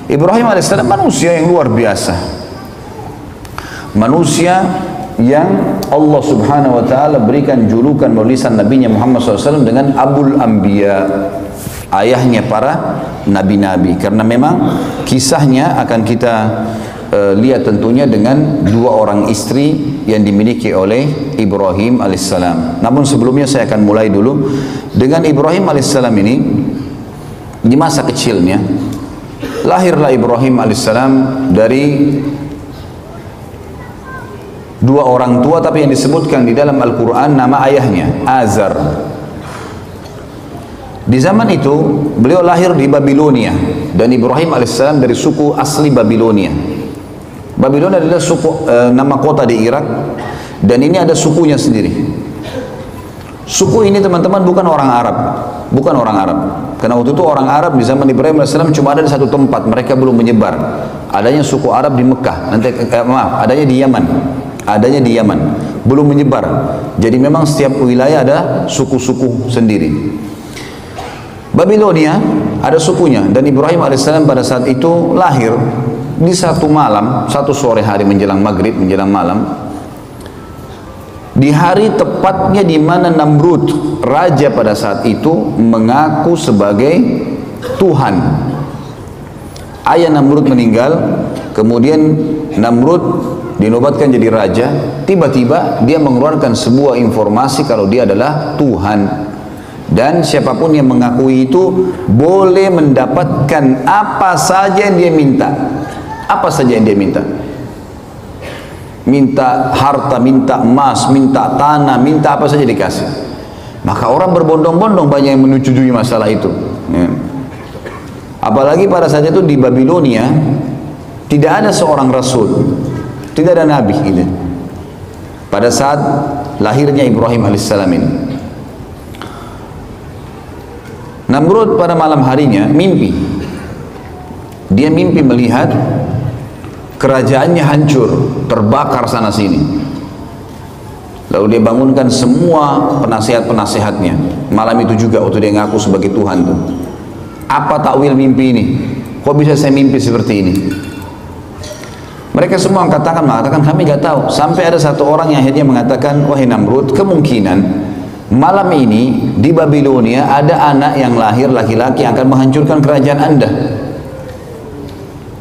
Ibrahim alaihissalam manusia yang luar biasa, manusia yang Allah subhanahu wa ta'ala berikan julukan melalui lisan Nabi Muhammad SAW dengan Abul Anbiya, ayahnya para nabi-nabi, karena memang kisahnya akan kita lihat tentunya dengan dua orang istri yang dimiliki oleh Ibrahim alaihissalam. Namun sebelumnya saya akan mulai dulu dengan Ibrahim alaihissalam ini. Di masa kecilnya lahirlah Ibrahim alaihissalam dari dua orang tua, tapi yang disebutkan di dalam Al-Quran nama ayahnya Azar. Di zaman itu beliau lahir di Babilonia, dan Ibrahim alaihissalam dari suku asli Babilonia. Babilonia adalah suku, nama kota di Irak, dan ini ada sukunya sendiri. Suku ini teman-teman bukan orang Arab, bukan orang Arab. Karena waktu itu orang Arab di zaman Ibrahim AS cuma ada di satu tempat, mereka belum menyebar. Adanya suku Arab di Mekah, adanya di Yaman. Adanya di Yaman, belum menyebar. Jadi memang setiap wilayah ada suku-suku sendiri. Babilonia ada sukunya, dan Ibrahim AS pada saat itu lahir di satu malam, satu sore hari menjelang maghrib, menjelang malam. Di hari tepatnya di mana Namrud, raja pada saat itu, mengaku sebagai Tuhan. Ayah Namrud meninggal, kemudian Namrud dinobatkan jadi raja. Tiba-tiba dia mengeluarkan sebuah informasi kalau dia adalah Tuhan, dan siapapun yang mengakui itu boleh mendapatkan apa saja yang dia minta. Apa saja yang dia minta. Minta harta, minta emas, minta tanah, minta apa saja dikasih. Maka orang berbondong-bondong banyak yang menyetujui masalah itu, ya. Apalagi pada saat itu di Babilonia tidak ada seorang rasul, tidak ada nabi gitu. Pada saat lahirnya Ibrahim alaihissalam ini, Namrud pada malam harinya mimpi. Dia mimpi melihat kerajaannya hancur, terbakar sana sini. Lalu dia bangunkan semua penasihat-penasihatnya. Malam itu juga waktu dia ngaku sebagai Tuhan tuh. Apa takwil mimpi ini? Kok bisa saya mimpi seperti ini? Mereka semua mengatakan kami nggak tahu. Sampai ada satu orang yang akhirnya mengatakan, wahai Namrud, kemungkinan malam ini di Babilonia ada anak yang lahir laki-laki yang akan menghancurkan kerajaan Anda.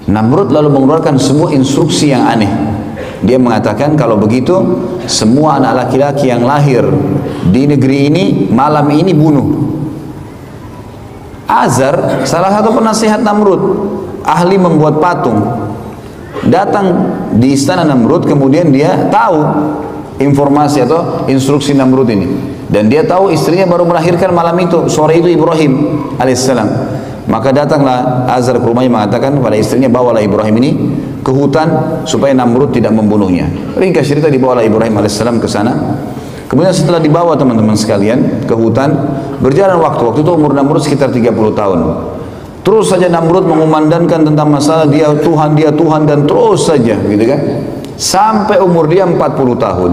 Namrud lalu mengeluarkan sebuah instruksi yang aneh. Dia mengatakan kalau begitu semua anak laki-laki yang lahir di negeri ini malam ini bunuh. Azar, salah satu penasihat Namrud, ahli membuat patung, datang di istana Namrud. Kemudian dia tahu informasi atau instruksi Namrud ini, dan dia tahu istrinya baru melahirkan malam itu, sore itu Ibrahim alaihissalam. Maka datanglah Azar ke rumahnya mengatakan pada istrinya, bawalah Ibrahim ini ke hutan supaya Namrud tidak membunuhnya. Ringkas cerita, dibawalah Ibrahim alaihissalam ke sana. Kemudian setelah dibawa teman-teman sekalian ke hutan, berjalan waktu itu umur Namrud sekitar 30 tahun. Terus saja Namrud mengumandangkan tentang masalah dia Tuhan dan terus saja gitu kan. Sampai umur dia 40 tahun.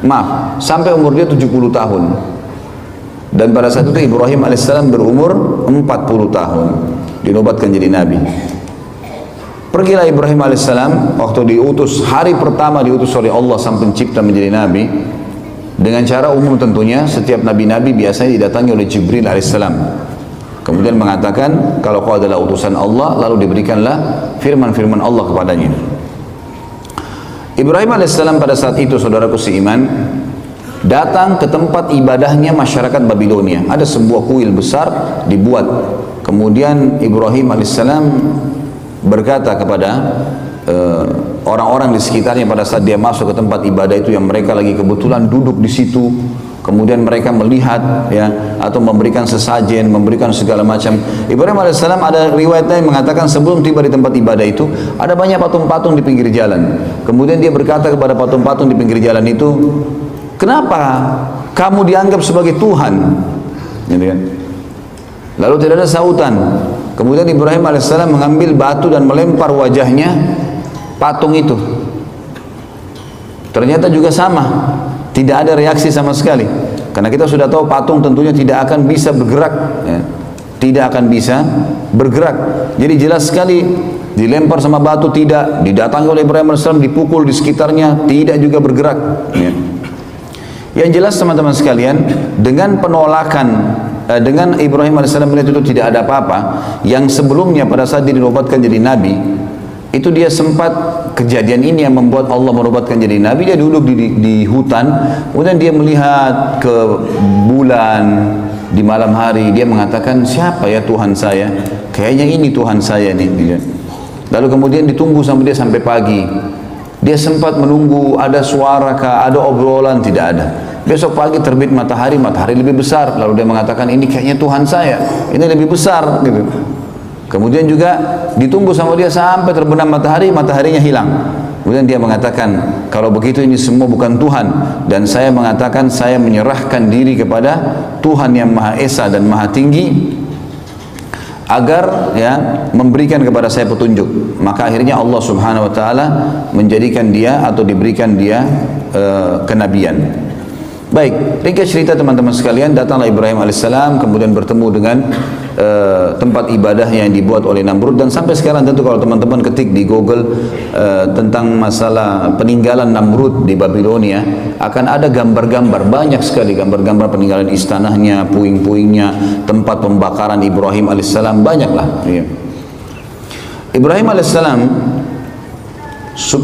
Maaf, sampai umur dia 70 tahun. Dan pada saat itu Ibrahim alaihissalam berumur 40 tahun, dinobatkan jadi nabi. Pergilah Ibrahim alaihissalam waktu diutus, hari pertama diutus oleh Allah sang pencipta menjadi nabi. Dengan cara umum tentunya, setiap nabi-nabi biasanya didatangi oleh Jibril alaihissalam. Kemudian mengatakan kalau kau adalah utusan Allah, lalu diberikanlah firman-firman Allah kepadanya. Ibrahim alaihissalam pada saat itu, saudaraku seiman, datang ke tempat ibadahnya masyarakat Babilonia. Ada sebuah kuil besar dibuat. Kemudian Ibrahim alaihissalam berkata kepada orang-orang di sekitarnya pada saat dia masuk ke tempat ibadah itu, yang mereka lagi kebetulan duduk di situ. Kemudian mereka melihat, ya, atau memberikan sesajen, memberikan segala macam. Ibrahim alaihissalam ada riwayatnya yang mengatakan sebelum tiba di tempat ibadah itu ada banyak patung-patung di pinggir jalan. Kemudian dia berkata kepada patung-patung di pinggir jalan itu, kenapa kamu dianggap sebagai Tuhan? Gitu kan? Lalu tidak ada sautan. Kemudian Ibrahim alaihissalam mengambil batu dan melempar wajahnya patung itu. Ternyata juga sama, tidak ada reaksi sama sekali. Karena kita sudah tahu patung tentunya tidak akan bisa bergerak, ya. tidak akan bisa bergerak. Jadi jelas sekali dilempar sama batu tidak, didatangi oleh Ibrahim AS, dipukul di sekitarnya tidak juga bergerak. Ya. Yang jelas teman-teman sekalian, dengan penolakan dengan Ibrahim AS melihat itu tidak ada apa-apa, yang sebelumnya pada saat dia dinobatkan jadi nabi, itu dia sempat kejadian ini yang membuat Allah menobatkan jadi nabi. Dia duduk di hutan, kemudian dia melihat ke bulan di malam hari, dia mengatakan, siapa ya Tuhan saya? Kayaknya ini Tuhan saya nih. Lalu kemudian ditunggu sampai dia sampai pagi. Dia sempat menunggu ada suara kah, ada obrolan, tidak ada. Besok pagi terbit matahari, matahari lebih besar. Lalu dia mengatakan, ini kayaknya Tuhan saya, ini lebih besar gitu. Kemudian juga ditunggu sama dia sampai terbenam matahari, mataharinya hilang. Kemudian dia mengatakan, kalau begitu ini semua bukan Tuhan, dan saya mengatakan saya menyerahkan diri kepada Tuhan yang Maha Esa dan Maha Tinggi agar ya memberikan kepada saya petunjuk. Maka akhirnya Allah Subhanahu wa taala menjadikan dia atau diberikan dia kenabian. Baik, ringkas cerita teman-teman sekalian, datanglah Ibrahim alaihissalam kemudian bertemu dengan tempat ibadah yang dibuat oleh Namrud. Dan sampai sekarang tentu kalau teman-teman ketik di Google tentang masalah peninggalan Namrud di Babilonia, akan ada gambar-gambar, banyak sekali gambar-gambar peninggalan istananya, puing-puingnya, tempat pembakaran Ibrahim alaihissalam, banyaklah. Ibrahim alaihissalam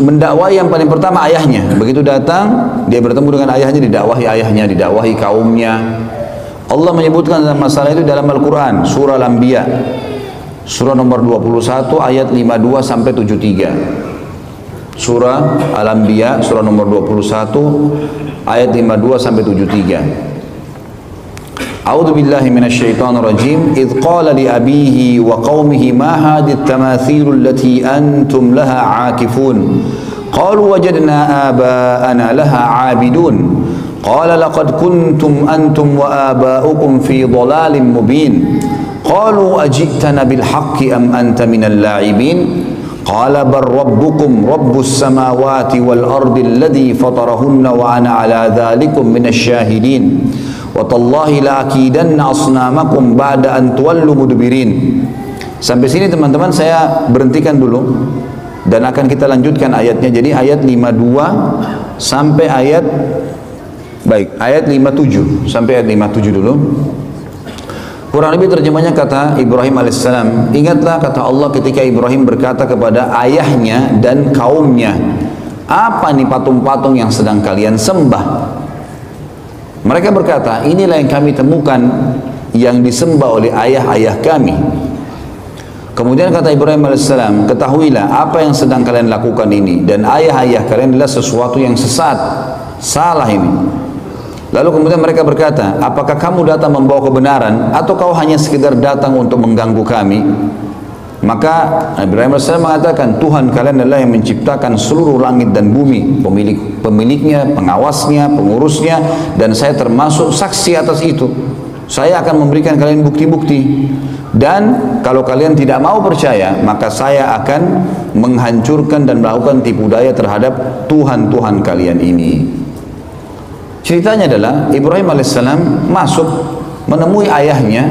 mendakwai yang paling pertama ayahnya. Begitu datang, dia bertemu dengan ayahnya, didakwahi ayahnya, didakwahi kaumnya. Allah menyebutkan dalam masalah itu dalam Al-Quran, surah Al-Anbiya, surah nomor 21 ayat 52 sampai 73. Surah Al-Anbiya, surah nomor 21 ayat 52 sampai 73. A'udzu billahi minasyaitonir rajim. Idz qala li abihi wa qaumihi ma hadhihi at-tamathil allati antum laha 'akifun. Qalu wajadna aba'ana laha 'abidun. Qala laqad kuntum antum wa aba'ukum fi dhalalin mubin. Qalu aji'tana bil haqqi am anta minal la'ibin. Qala bal rabbukum rabbus samawati wal ardi alladhi fatarahunna wa ana 'ala dhalikum minasy syahidin. Watallahi la akidanna asnamakum ba'da an tuwallu mudbirin. Sampai sini teman-teman saya berhentikan dulu dan akan kita lanjutkan ayatnya. Jadi ayat 52 sampai ayat ayat 57 sampai ayat 57 dulu. Kurang lebih terjemahnya kata Ibrahim alaihissalam, ingatlah kata Allah ketika Ibrahim berkata kepada ayahnya dan kaumnya, apa nih patung-patung yang sedang kalian sembah? Mereka berkata, inilah yang kami temukan yang disembah oleh ayah-ayah kami. Kemudian kata Ibrahim alaihissalam, ketahuilah apa yang sedang kalian lakukan ini dan ayah-ayah kalian adalah sesuatu yang sesat, salah ini. Lalu kemudian mereka berkata, apakah kamu datang membawa kebenaran atau kau hanya sekedar datang untuk mengganggu kami? Maka Ibrahim AS mengatakan, Tuhan kalian adalah yang menciptakan seluruh langit dan bumi, pemiliknya, pengawasnya, pengurusnya, dan saya termasuk saksi atas itu. Saya akan memberikan kalian bukti-bukti, dan kalau kalian tidak mau percaya, maka saya akan menghancurkan dan melakukan tipu daya terhadap Tuhan-Tuhan kalian ini. Ceritanya adalah Ibrahim AS masuk menemui ayahnya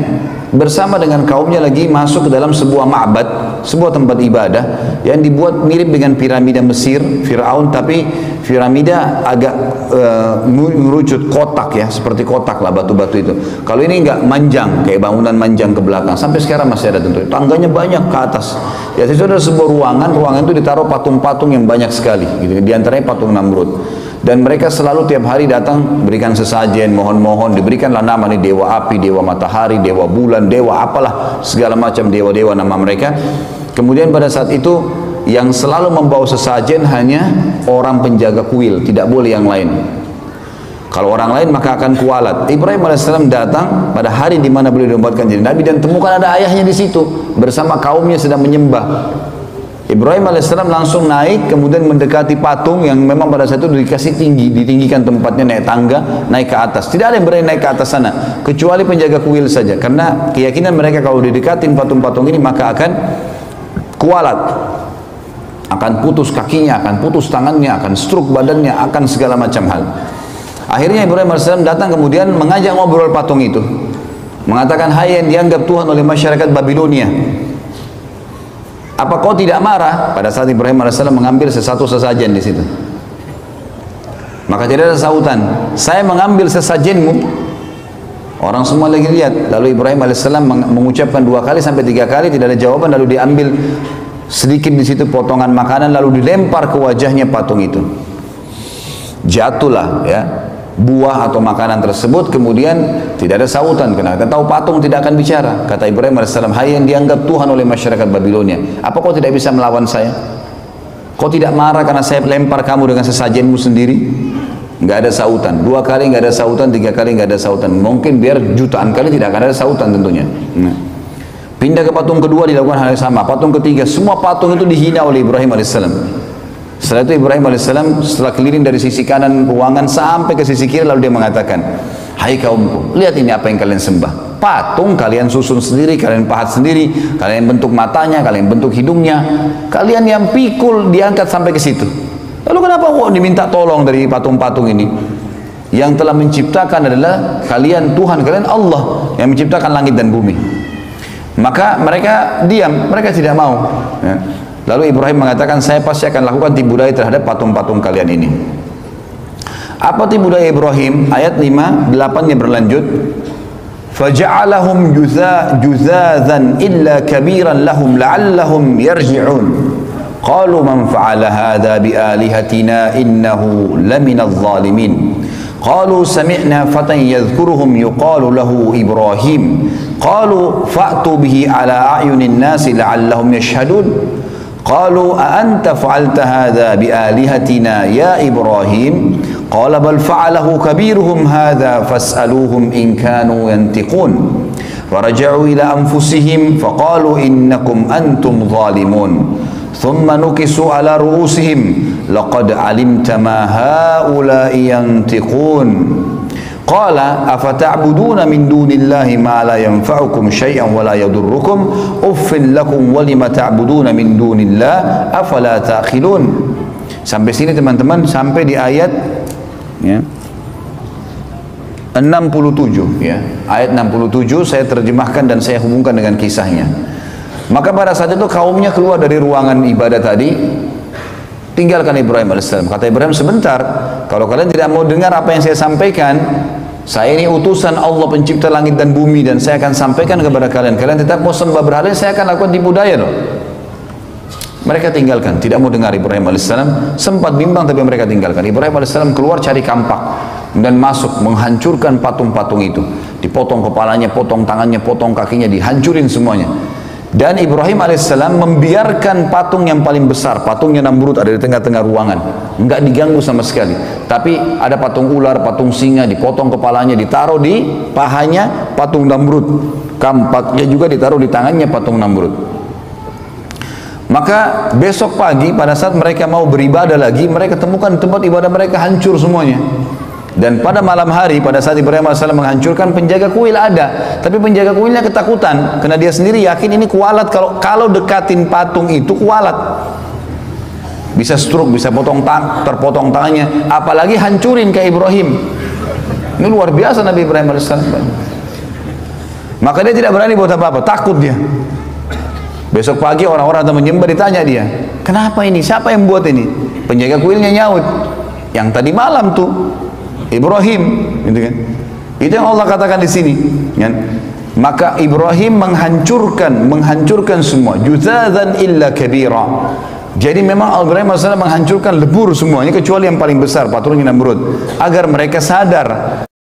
bersama dengan kaumnya lagi masuk ke dalam sebuah ma'bad, sebuah tempat ibadah yang dibuat mirip dengan piramida Mesir Firaun, tapi piramida agak merucut kotak ya, seperti kotak lah batu-batu itu. Kalau ini enggak manjang, kayak bangunan manjang ke belakang, sampai sekarang masih ada tentu. Tangganya banyak ke atas. Ya, itu ada sebuah ruangan itu ditaruh patung-patung yang banyak sekali gitu. Di antaranya patung Namrud. Dan mereka selalu tiap hari datang berikan sesajen, mohon-mohon, diberikanlah nama nih, dewa api, dewa matahari, dewa bulan, dewa apalah, segala macam dewa-dewa nama mereka. Kemudian pada saat itu yang selalu membawa sesajen hanya orang penjaga kuil, tidak boleh yang lain. Kalau orang lain maka akan kualat. Ibrahim AS datang pada hari di mana beliau dinobatkan jadi nabi dan temukan ada ayahnya di situ bersama kaumnya sedang menyembah. Ibrahim AS langsung naik, kemudian mendekati patung yang memang pada saat itu dikasih tinggi, ditinggikan tempatnya, naik tangga, naik ke atas. Tidak ada yang berani naik ke atas sana, kecuali penjaga kuil saja. Karena keyakinan mereka kalau didekatin patung-patung ini maka akan kualat, akan putus kakinya, akan putus tangannya, akan stroke badannya, akan segala macam hal. Akhirnya Ibrahim AS datang kemudian mengajak ngobrol patung itu. mengatakan, hai yang dianggap Tuhan oleh masyarakat Babilonia, apa kau tidak marah? Pada saat Ibrahim AS mengambil sesuatu sesajen di situ, maka tidak ada sautan, saya mengambil sesajenmu. Orang semua lagi lihat. Lalu Ibrahim AS mengucapkan 2 kali sampai 3 kali, tidak ada jawaban. Lalu diambil sedikit di situ potongan makanan, lalu dilempar ke wajahnya patung itu. Jatuhlah ya buah atau makanan tersebut. Kemudian tidak ada sautan, karena kita tahu patung tidak akan bicara. Kata Ibrahim AS, hai yang dianggap Tuhan oleh masyarakat Babilonia, apa kau tidak bisa melawan saya? Kau tidak marah karena saya lempar kamu dengan sesajenmu sendiri? Nggak ada sautan. 2 kali nggak ada sautan, 3 kali nggak ada sautan. Mungkin biar jutaan kali tidak akan ada sautan tentunya. Pindah ke patung kedua, dilakukan hal yang sama. Patung ketiga, semua patung itu dihina oleh Ibrahim AS. Setelah itu Ibrahim AS setelah keliling dari sisi kanan ruangan sampai ke sisi kiri, lalu dia mengatakan, hai kaumku, lihat ini apa yang kalian sembah. Patung kalian susun sendiri, kalian pahat sendiri, kalian bentuk matanya, kalian bentuk hidungnya, kalian yang pikul diangkat sampai ke situ. Lalu kenapa kok diminta tolong dari patung-patung ini? Yang telah menciptakan adalah kalian, Tuhan kalian Allah yang menciptakan langit dan bumi. Maka mereka diam, mereka tidak mau ya. Lalu Ibrahim mengatakan, saya pasti akan lakukan tipu daya terhadap patung-patung kalian ini. Apa tipu daya Ibrahim? Ayat 5, 8-nya berlanjut, فَجَعَلَهُمْ جُذَاذًا إِلَّا كَبِيرًا لَهُمْ لَعَلَّهُمْ يَرْجِعُونَ قالوا من فعل هذا بآلهتنا إنه لمن الظالمين قالوا سمعنا فتى يذكرهم يقال له إبراهيم قالوا فأتوا به على أعين الناس لعلهم يشهدون قالوا أأنت فعلت هذا بآلهتنا يا إبراهيم قال بل فعله كبيرهم هذا فاسألوهم إن كانوا ينطقون فرجعوا إلى أنفسهم فقالوا إنكم أنتم ظالمون ثم نكسوا على رؤوسهم لقد علمت ما هؤلاء ينطقون قال أفتعبدون من دون الله ما لا ينفعكم شيئا ولا يضركم أف لكم ولم تعبدون من دون الله أفلا تعقلون. Sampai sini teman-teman, sampai di ayat ya, 67 ya. Ayat 67 saya terjemahkan dan saya hubungkan dengan kisahnya. Maka pada saat itu kaumnya keluar dari ruangan ibadah tadi, tinggalkan Ibrahim AS. Kata Ibrahim, sebentar, kalau kalian tidak mau dengar apa yang saya sampaikan, saya ini utusan Allah pencipta langit dan bumi, dan saya akan sampaikan kepada kalian. Kalian tetap mau sembah berhala, saya akan lakukan tipu daya loh. Mereka tinggalkan, tidak mau dengar Ibrahim AS. Sempat bimbang tapi mereka tinggalkan. Ibrahim AS keluar cari kampak dan masuk menghancurkan patung-patung itu. Dipotong kepalanya, potong tangannya, potong kakinya, dihancurin semuanya. Dan Ibrahim AS membiarkan patung yang paling besar, patungnya Namrud, ada di tengah-tengah ruangan, enggak diganggu sama sekali. Tapi ada patung ular, patung singa, dipotong kepalanya, ditaruh di pahanya patung Namrud, kampaknya juga ditaruh di tangannya patung Namrud. Maka besok pagi pada saat mereka mau beribadah lagi, mereka temukan tempat ibadah mereka hancur semuanya. Dan pada malam hari, pada saat Ibrahim AS menghancurkan, penjaga kuil ada, tapi penjaga kuilnya ketakutan, karena dia sendiri yakin ini kualat, kalau dekatin patung itu kualat, bisa stroke, bisa terpotong tangannya, apalagi hancurin kayak Ibrahim. Ini luar biasa Nabi Ibrahim AS. Maka dia tidak berani buat apa-apa, takut dia. Besok pagi orang-orang yang menyembah ditanya dia, kenapa ini? Siapa yang buat ini? Penjaga kuilnya nyaut, yang tadi malam tuh Ibrahim, gitu kan? Itu yang Allah katakan di sini, kan? Maka Ibrahim menghancurkan semua, juzadzan illa kabira. Jadi memang Ibrahim AS menghancurkan lebur semuanya kecuali yang paling besar, patungnya Namrud, agar mereka sadar.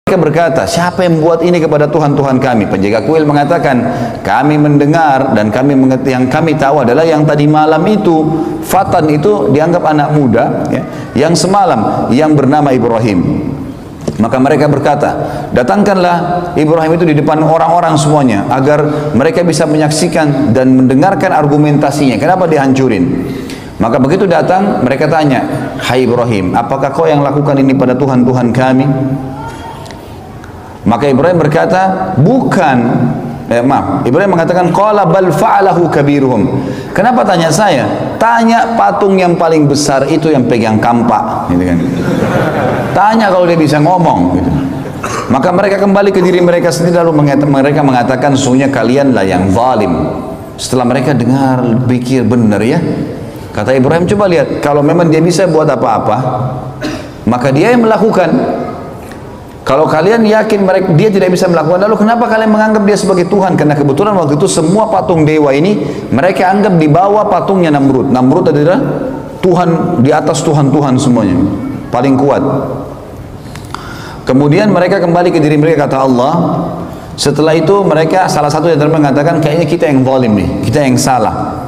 Mereka berkata, siapa yang buat ini kepada Tuhan-Tuhan kami? Penjaga kuil mengatakan, kami mendengar dan yang kami tahu adalah yang tadi malam itu, Fatan itu dianggap anak muda ya, yang semalam yang bernama Ibrahim. Maka mereka berkata, datangkanlah Ibrahim itu di depan orang-orang semuanya, agar mereka bisa menyaksikan dan mendengarkan argumentasinya, kenapa dihancurin. Maka begitu datang, mereka tanya, hai Ibrahim, apakah kau yang lakukan ini pada Tuhan-Tuhan kami? Maka Ibrahim berkata, bukan. Ibrahim mengatakan, qala bal fa'alahu kabiruhum. Kenapa tanya saya? Tanya patung yang paling besar itu yang pegang kampak, gitu kan. Tanya kalau dia bisa ngomong, gitu. Maka mereka kembali ke diri mereka sendiri lalu mereka mengatakan sesungguhnya kalianlah yang zalim. Setelah mereka dengar, pikir benar ya. Kata Ibrahim, coba lihat, kalau memang dia bisa buat apa-apa, maka dia yang melakukan. Kalau kalian yakin dia tidak bisa melakukan, lalu kenapa kalian menganggap dia sebagai Tuhan? Karena kebetulan waktu itu semua patung dewa ini mereka anggap di bawah patungnya Namrud. Namrud adalah Tuhan di atas Tuhan-Tuhan semuanya, paling kuat. Kemudian mereka kembali ke diri mereka, kata Allah. Setelah itu mereka salah satu yang mengatakan kayaknya kita yang zalim nih, kita yang salah.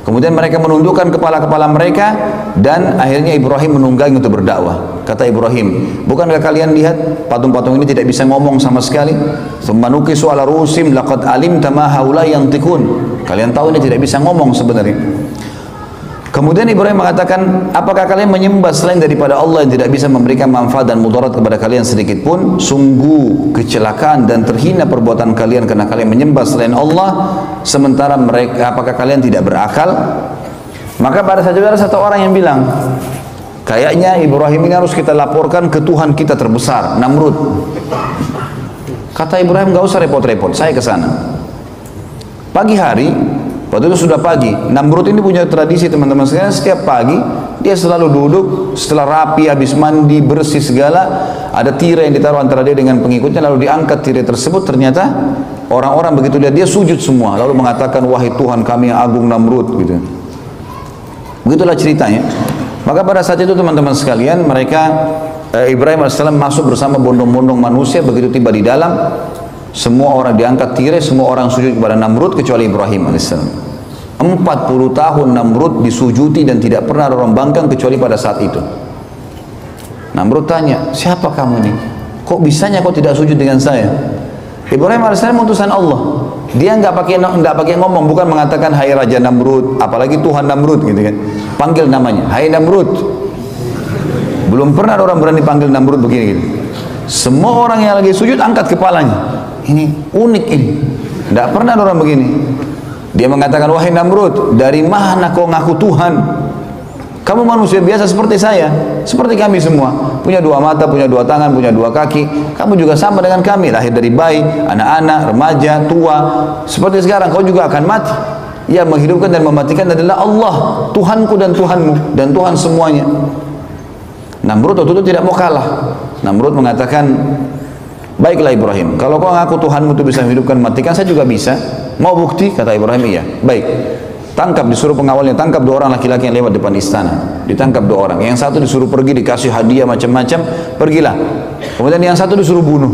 Kemudian mereka menundukkan kepala-kepala mereka dan akhirnya Ibrahim menunggangi untuk berdakwah. Kata Ibrahim, bukankah kalian lihat patung-patung ini tidak bisa ngomong sama sekali? Tsumma nukisu ala rusim laqad alimta ma haula yantiqun. Kalian tahu ini tidak bisa ngomong sebenarnya. Kemudian Ibrahim mengatakan, apakah kalian menyembah selain daripada Allah yang tidak bisa memberikan manfaat dan mudarat kepada kalian sedikit pun? Sungguh kecelakaan dan terhina perbuatan kalian karena kalian menyembah selain Allah, sementara mereka, apakah kalian tidak berakal? Maka pada saat itu ada satu orang yang bilang, kayaknya Ibrahim ini harus kita laporkan ke Tuhan kita terbesar, Namrud. Kata Ibrahim, gak usah repot-repot, saya ke sana. Pagi hari, waktu itu sudah pagi. Namrud ini punya tradisi teman-teman sekalian, setiap pagi dia selalu duduk setelah rapi, habis mandi, bersih segala, ada tirai yang ditaruh antara dia dengan pengikutnya, lalu diangkat tirai tersebut. Ternyata orang-orang begitu lihat dia sujud semua, lalu mengatakan, wahai Tuhan kami yang agung Namrud, gitu. Begitulah ceritanya. Maka pada saat itu teman-teman sekalian, Ibrahim AS masuk bersama bondong-bondong manusia. Begitu tiba di dalam, semua orang diangkat tirai, semua orang sujud kepada Namrud kecuali Ibrahim AS. 40 tahun Namrud disujuti dan tidak pernah ada orang bangkang kecuali pada saat itu. Namrud tanya, siapa kamu nih? Kok bisanya kau tidak sujud dengan saya? Ibrahim AS utusan Allah. Dia nggak pakai ngomong, bukan mengatakan hai Raja Namrud, apalagi Tuhan Namrud gitu kan. Panggil namanya, hai Namrud. Belum pernah ada orang berani panggil Namrud begini gitu. Semua orang yang lagi sujud angkat kepalanya. Ini unik ini. Tidak pernah ada orang begini. Dia mengatakan, wahai Namrud, dari mana kau ngaku Tuhan? Kamu manusia biasa seperti saya, seperti kami semua. Punya dua mata, punya dua tangan, punya dua kaki. Kamu juga sama dengan kami, lahir dari bayi, anak-anak, remaja, tua. Seperti sekarang, kau juga akan mati. Yang menghidupkan dan mematikan adalah Allah, Tuhanku dan Tuhanmu, dan Tuhan semuanya. Namrud waktu itu tidak mau kalah. Namrud mengatakan, baiklah Ibrahim, kalau kau ngaku Tuhanmu itu bisa menghidupkan, matikan, saya juga bisa. Mau bukti? Kata Ibrahim, iya. Baik. Tangkap, disuruh pengawalnya, tangkap dua orang laki-laki yang lewat depan istana. Ditangkap dua orang. Yang satu disuruh pergi, dikasih hadiah macam-macam, pergilah. Kemudian yang satu disuruh bunuh,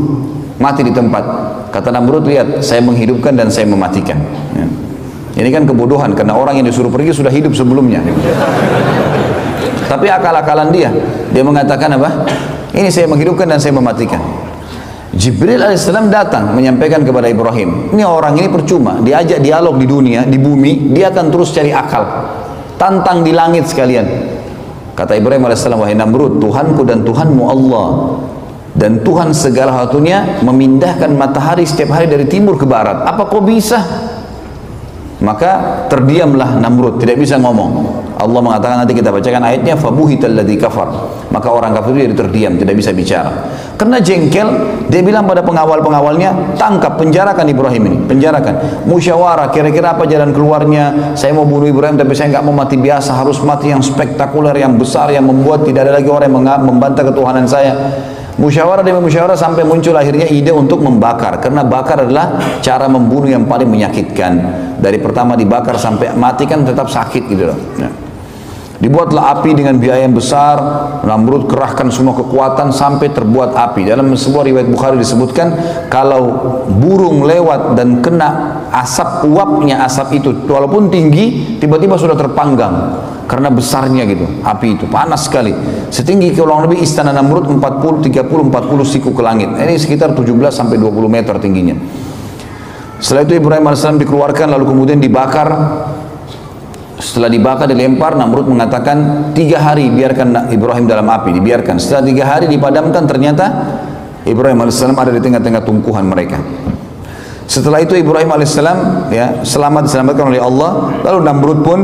mati di tempat. Kata Namrud, lihat, saya menghidupkan dan saya mematikan. Ya. Ini kan kebodohan, karena orang yang disuruh pergi sudah hidup sebelumnya. Tapi akal-akalan dia mengatakan apa? Ini saya menghidupkan dan saya mematikan. Jibril alaihissalam datang menyampaikan kepada Ibrahim, ini orang ini percuma, diajak dialog di dunia, di bumi, dia akan terus cari akal, tantang di langit sekalian. Kata Ibrahim alaihissalam, wahai Namrud, Tuhanku dan Tuhanmu Allah, dan Tuhan segala satunya memindahkan matahari setiap hari dari timur ke barat. Apa kau bisa? Maka terdiamlah Namrud, tidak bisa ngomong. Allah mengatakan, nanti kita bacakan ayatnya, fabuhital ladzi kafar. Maka orang kafir itu jadi terdiam, tidak bisa bicara. Karena jengkel, dia bilang pada pengawal-pengawalnya, tangkap, penjarakan Ibrahim ini, penjarakan. Musyawarah, kira-kira apa jalan keluarnya? Saya mau bunuh Ibrahim, tapi saya nggak mau mati biasa, harus mati yang spektakuler, yang besar, yang membuat tidak ada lagi orang yang membantah ketuhanan saya. Musyawarah demi musyawarah sampai muncul akhirnya ide untuk membakar, karena bakar adalah cara membunuh yang paling menyakitkan. Dari pertama dibakar sampai mati kan tetap sakit gitu loh. Ya. Dibuatlah api dengan biaya yang besar. Namrud kerahkan semua kekuatan sampai terbuat api. Dalam sebuah riwayat Bukhari disebutkan, kalau burung lewat dan kena asap, uapnya asap itu walaupun tinggi, tiba-tiba sudah terpanggang karena besarnya gitu. Api itu panas sekali, setinggi kurang lebih istana Namrud 40 siku ke langit. Ini sekitar 17 sampai 20 meter tingginya. Setelah itu Ibrahim AS dikeluarkan, lalu kemudian dibakar. Setelah dibakar, dilempar, Namrud mengatakan 3 hari biarkan Ibrahim dalam api, dibiarkan. Setelah 3 hari dipadamkan, ternyata Ibrahim AS ada di tengah-tengah tumpuhan mereka. Setelah itu Ibrahim AS ya, diselamatkan oleh Allah. Lalu Namrud pun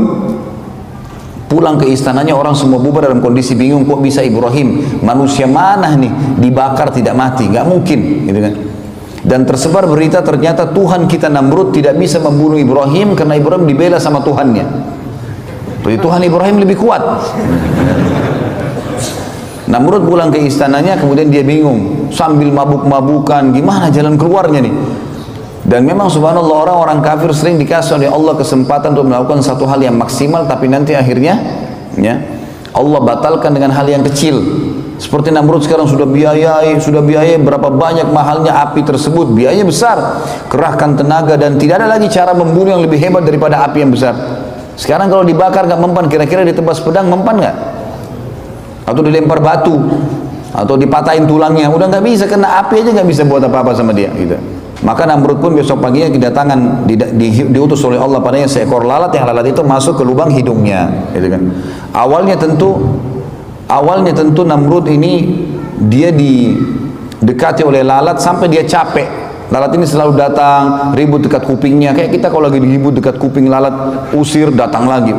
Pulang ke istananya, orang semua bubar dalam kondisi bingung, kok bisa Ibrahim, manusia mana nih dibakar tidak mati, nggak mungkin, gitu kan. Dan tersebar berita ternyata Tuhan kita Namrud tidak bisa membunuh Ibrahim karena Ibrahim dibela sama Tuhannya. Jadi Tuhan Ibrahim lebih kuat. Namrud pulang ke istananya, kemudian dia bingung, sambil mabuk-mabukan, gimana jalan keluarnya nih. Dan memang subhanallah, orang-orang kafir sering dikasih oleh Allah kesempatan untuk melakukan satu hal yang maksimal, tapi nanti akhirnya ya Allah batalkan dengan hal yang kecil. Seperti Namrud sekarang sudah biayai berapa banyak mahalnya api tersebut, biayanya besar, kerahkan tenaga, dan tidak ada lagi cara membunuh yang lebih hebat daripada api yang besar. Sekarang kalau dibakar nggak mempan, kira-kira ditebas pedang mempan nggak? Atau dilempar batu, atau dipatahin tulangnya, udah nggak bisa, karena api aja nggak bisa buat apa-apa sama dia, gitu. Maka Namrud pun besok paginya kedatangan, diutus oleh Allah padanya seekor lalat, yang lalat itu masuk ke lubang hidungnya, gitu kan. Awalnya tentu Namrud ini dia didekati oleh lalat sampai dia capek. Lalat ini selalu datang, ribut dekat kupingnya, kayak kita kalau lagi ribut dekat kuping lalat, usir datang lagi,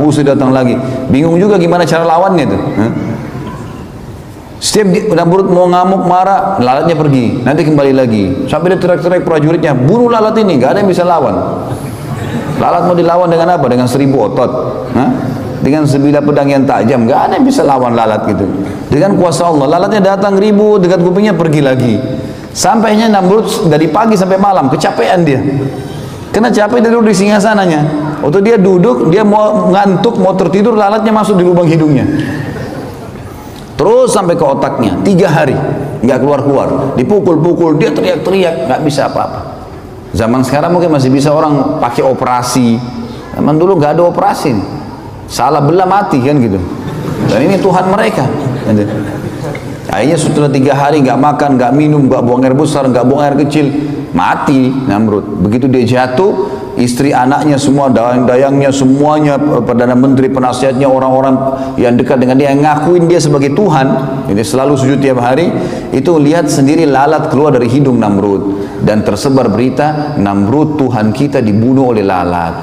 bingung juga gimana cara lawannya itu. Setiap Namrud mau ngamuk marah, lalatnya pergi, nanti kembali lagi, sampai dia teriak-teriak prajuritnya, bunuh lalat ini, gak ada yang bisa lawan. Lalat mau dilawan dengan apa? Dengan 1000 otot, dengan sebilah pedang yang tajam, gak ada yang bisa lawan lalat gitu. Dengan kuasa Allah, lalatnya datang ribut dekat kupingnya, pergi lagi. Sampainya Namrud dari pagi sampai malam, kecapean dia. Kena capek dia duduk di singgasananya. Waktu dia duduk, dia mau ngantuk, mau tertidur, lalatnya masuk di lubang hidungnya. Terus sampai ke otaknya, 3 hari nggak keluar-keluar, dipukul-pukul, dia teriak-teriak, nggak bisa apa-apa. Zaman sekarang mungkin masih bisa orang pakai operasi, zaman dulu nggak ada operasi, salah belah mati kan gitu. Dan ini Tuhan mereka. Akhirnya setelah 3 hari nggak makan, nggak minum, nggak buang air besar, nggak buang air kecil, mati Namrud. Begitu dia jatuh, istri anaknya semua, dayang-dayangnya semuanya, perdana menteri, penasihatnya, orang-orang yang dekat dengan dia, yang ngakuin dia sebagai Tuhan, ini selalu sujud tiap hari, itu lihat sendiri lalat keluar dari hidung Namrud, dan tersebar berita Namrud Tuhan kita dibunuh oleh lalat.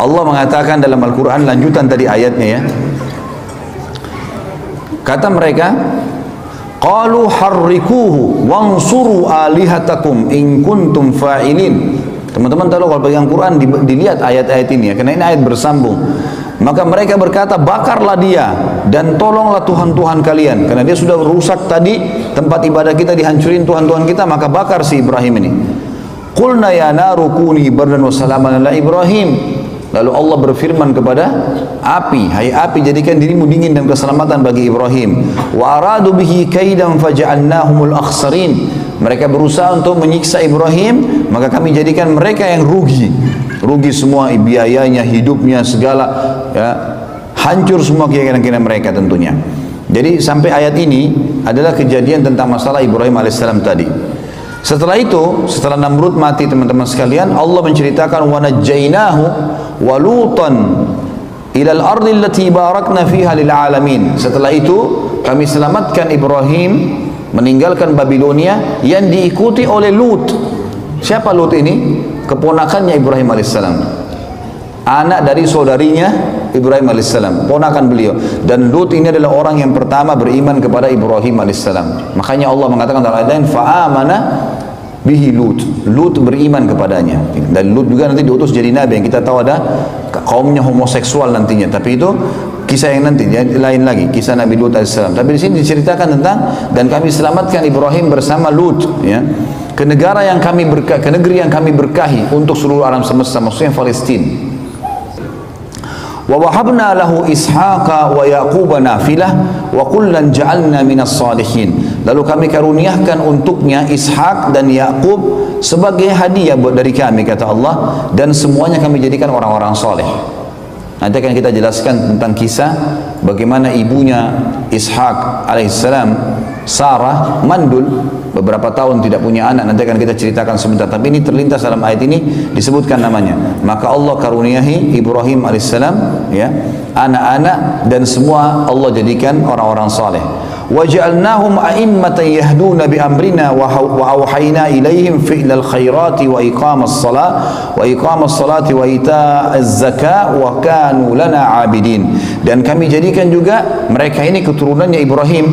Allah mengatakan dalam Al-Quran, lanjutan tadi ayatnya ya, kata mereka, qalu harrikuhu wansuru alihatakum in kuntum fa'ilin. Teman-teman tahu kalau pegang Quran dilihat ayat-ayat ini ya, karena ini ayat bersambung. Maka mereka berkata, bakarlah dia dan tolonglah Tuhan-Tuhan kalian, karena dia sudah rusak tadi tempat ibadah kita, dihancurin Tuhan-Tuhan kita, maka bakar si Ibrahim ini. Qulna ya naru kuni bardan wa salaman ala Ibrahim. Lalu Allah berfirman kepada api, hai api, jadikan dirimu dingin dan keselamatan bagi Ibrahim. Wa aradu bihi kaidan faja'alnahumul akhsarin. Mereka berusaha untuk menyiksa Ibrahim, maka kami jadikan mereka yang rugi semua, biayanya, hidupnya, segala ya, hancur semua keyakinan mereka tentunya. Jadi sampai ayat ini adalah kejadian tentang masalah Ibrahim alaihissalam tadi. Setelah itu, setelah Namrud mati teman-teman sekalian, Allah menceritakan wa najjainahu wa lutan ilal ardi allati barakna fiha lil alamin. Setelah itu kami selamatkan Ibrahim meninggalkan Babilonia yang diikuti oleh Lut. Siapa Lut ini? Keponakannya Ibrahim alaihissalam, anak dari saudarinya Ibrahim alaihissalam, ponakan beliau. Dan Lut ini adalah orang yang pertama beriman kepada Ibrahim alaihissalam. Makanya Allah mengatakan dalam ayat lain, fa'amana bihi Lut. Lut beriman kepadanya. Dan Lut juga nanti diutus jadi nabi, yang kita tahu ada kaumnya homoseksual nantinya. Tapi itu kisah yang nanti lain lagi, kisah Nabi Lut alaihissalam. Tapi di sini diceritakan tentang dan kami selamatkan Ibrahim bersama Lut ya, ke negara yang kami ke negeri yang kami berkahi untuk seluruh alam semesta, maksudnya Palestina. Wa wahabna lahu Ishaqa wa Yaquba nafilah wa kullan ja'alna minas salihin. Lalu kami karuniakan untuknya Ishak dan Yaqub sebagai hadiah buat dari kami, kata Allah, dan semuanya kami jadikan orang-orang soleh. Nanti akan kita jelaskan tentang kisah bagaimana ibunya Ishak alaihissalam, Sarah, mandul beberapa tahun tidak punya anak. Nanti akan kita ceritakan sebentar, tapi ini terlintas dalam ayat ini disebutkan namanya. Maka Allah karuniahi Ibrahim alaihissalam ya, anak-anak, dan semua Allah jadikan orang-orang saleh. وَجَعَلْنَاهُمْ أَئِمَّةً يَهْدُونَ بِأَمْرِنَا وَأَوْحَيْنَا إِلَيْهِمْ فِعْلَ الْخَيْرَاتِ وَإِقَامَ الصَّلَاةِ وَإِيتَاءَ الزَّكَاةِ وَكَانُوا لَنَا عَابِدِينَ. Dan kami jadikan juga mereka ini keturunannya Ibrahim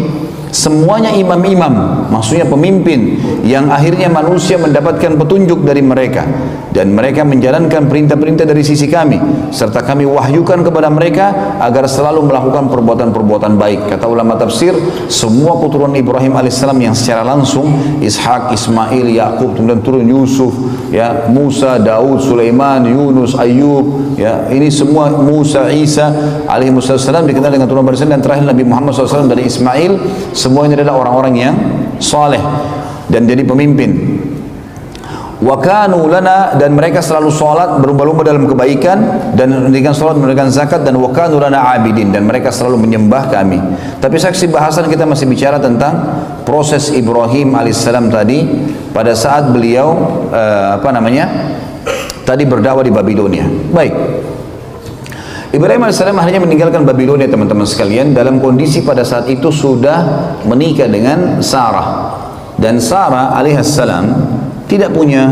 semuanya imam-imam, maksudnya pemimpin yang akhirnya manusia mendapatkan petunjuk dari mereka, dan mereka menjalankan perintah-perintah dari sisi kami, serta kami wahyukan kepada mereka agar selalu melakukan perbuatan-perbuatan baik. Kata ulama tafsir, semua keturunan Ibrahim alaihissalam yang secara langsung, Ishak, Ismail, Yakub, kemudian turun Yusuf, ya, Musa, Daud, Sulaiman, Yunus, Ayub, ya, ini semua Musa, Isa alaihissalam dikenal dengan turun barisan, dan terakhir Nabi Muhammad SAW dari Ismail. Semua ini adalah orang-orang yang saleh dan jadi pemimpin. Wa kanu lana, dan mereka selalu salat, berlomba-lomba dalam kebaikan dan mendirikan salat, mendirikan zakat, dan wa kanu lana abidin, dan mereka selalu menyembah kami. Tapi saksi bahasan kita masih bicara tentang proses Ibrahim alaihissalam tadi pada saat beliau tadi berdakwah di Babilonia. Baik. Ibrahim AS akhirnya meninggalkan Babilonia, teman-teman sekalian, dalam kondisi pada saat itu sudah menikah dengan Sarah, dan Sarah alaihissalam tidak punya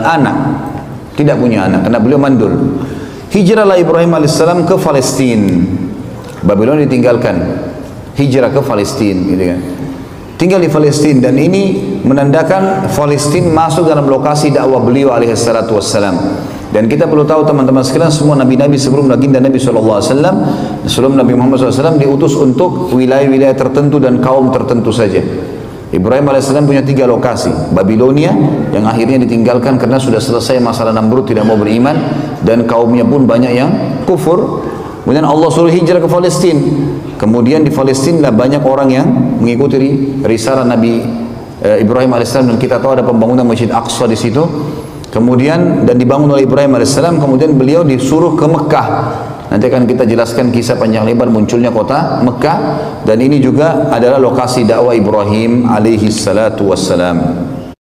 anak karena beliau mandul. Hijrahlah Ibrahim alaihissalam ke Palestina. Babilonia ditinggalkan, hijrah ke Palestina, gitu kan. Tinggal di Palestina, dan ini menandakan Palestina masuk dalam lokasi dakwah beliau alaihissalatu wassalam. Dan kita perlu tahu, teman-teman sekalian, semua nabi-nabi sebelum baginda Nabi SAW, sebelum Nabi Muhammad SAW, diutus untuk wilayah-wilayah tertentu dan kaum tertentu saja. Ibrahim AS punya 3 lokasi. Babilonia yang akhirnya ditinggalkan karena sudah selesai masalah Namrud, tidak mau beriman, dan kaumnya pun banyak yang kufur. Kemudian Allah suruh hijrah ke Palestina. Kemudian di Palestina banyak orang yang mengikuti risalah Nabi Ibrahim AS, dan kita tahu ada pembangunan Masjid Aqsa di situ. Kemudian dan dibangun oleh Ibrahim AS. Kemudian beliau disuruh ke Mekah. Nanti akan kita jelaskan kisah panjang lebar munculnya kota Mekah, dan ini juga adalah lokasi dakwah Ibrahim alaihi salatu wassalam.